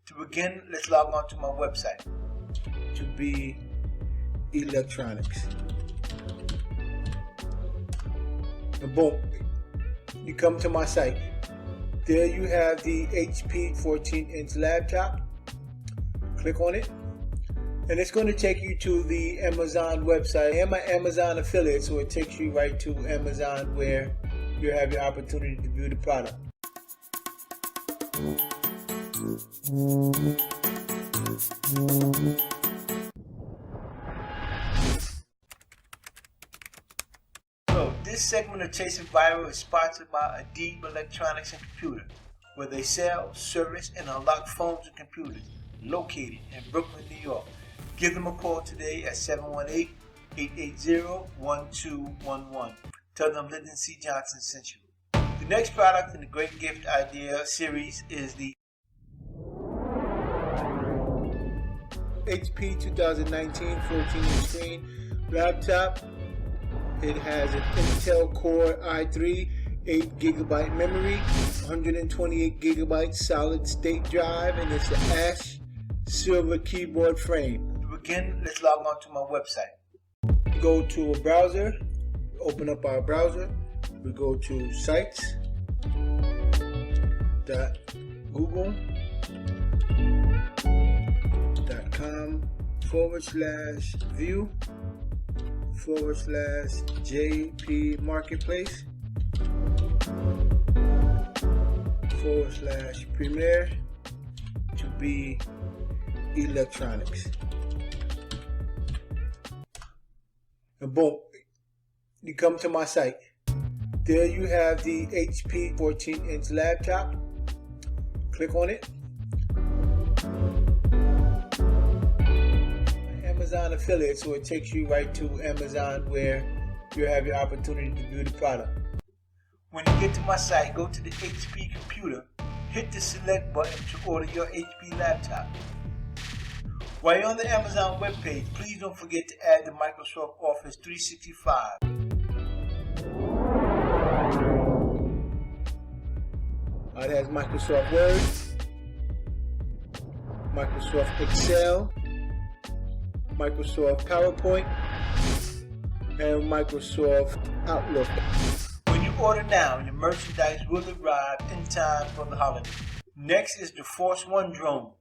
To begin, let's log on to my website, Pt2 Electronics. And boom, you come to my site. There you have the HP 14-inch laptop. Click on it, and it's going to take you to the Amazon website. I am an Amazon affiliate, so it takes you right to Amazon where you have your opportunity to view the product. So, this segment of Chasing Viral is sponsored by Adeeb Electronics and Computer, where they sell, service, and unlock phones and computers located in Brooklyn, New York. Give them a call today at 718-880-1211. Tell them Lyndon C. Johnson sent you. The next product in the Great Gift Idea series is the HP 2019 14-inch screen laptop. It has an Intel Core i3, 8GB memory, 128GB solid state drive, and it's an ash silver keyboard frame. To begin, let's log on to my website. Go to a browser, open up our browser. We go to sites.google.com/view/JP Marketplace /Premere Pt2 Electronics. And boom, you come to my site. There you have the HP 14-inch laptop. Click on it. Amazon affiliate, so it takes you right to Amazon where you have your opportunity to view the product. When you get to my site, go to the HP computer, hit the select button to order your HP laptop. While you're on the Amazon webpage, please don't forget to add the Microsoft Office 365. It has Microsoft Word, Microsoft Excel, Microsoft PowerPoint, and Microsoft Outlook. When you order now, your merchandise will arrive in time for the holiday. Next is the Force One drone.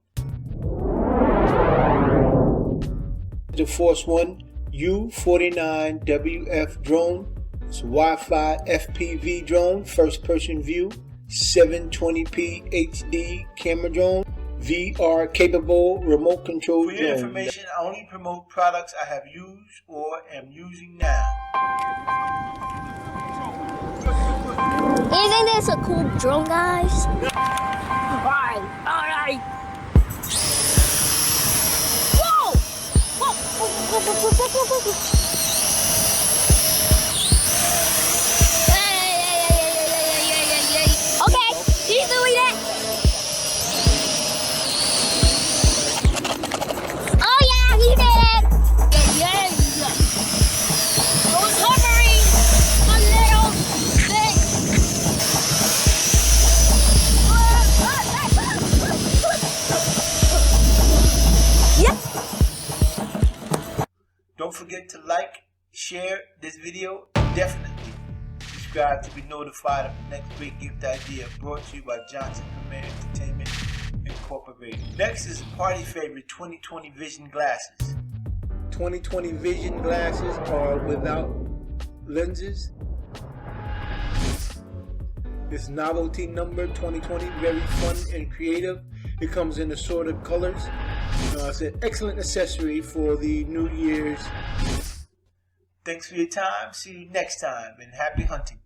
The Force One U49WF drone. It's a Wi-Fi FPV drone, first person view, 720p HD camera drone, VR capable remote control drone. For your information, I only promote products I have used or am using now. Isn't this a cool drone, guys? Alright. Whoa! Whoa! Okay, he's doing it. Oh yeah, he did it. Yeah. I was hovering a little bit. Don't forget to like, share this video, and definitely subscribe to be notified of the next great gift idea brought to you by Johnson Premere Entertainment Incorporated. Next is a party favorite 2020 Vision glasses. 2020 Vision glasses are without lenses. This novelty number 2020, very fun and creative. It comes in assorted colors. It's an excellent accessory for the New Year's. Thanks for your time. See you next time, and happy hunting.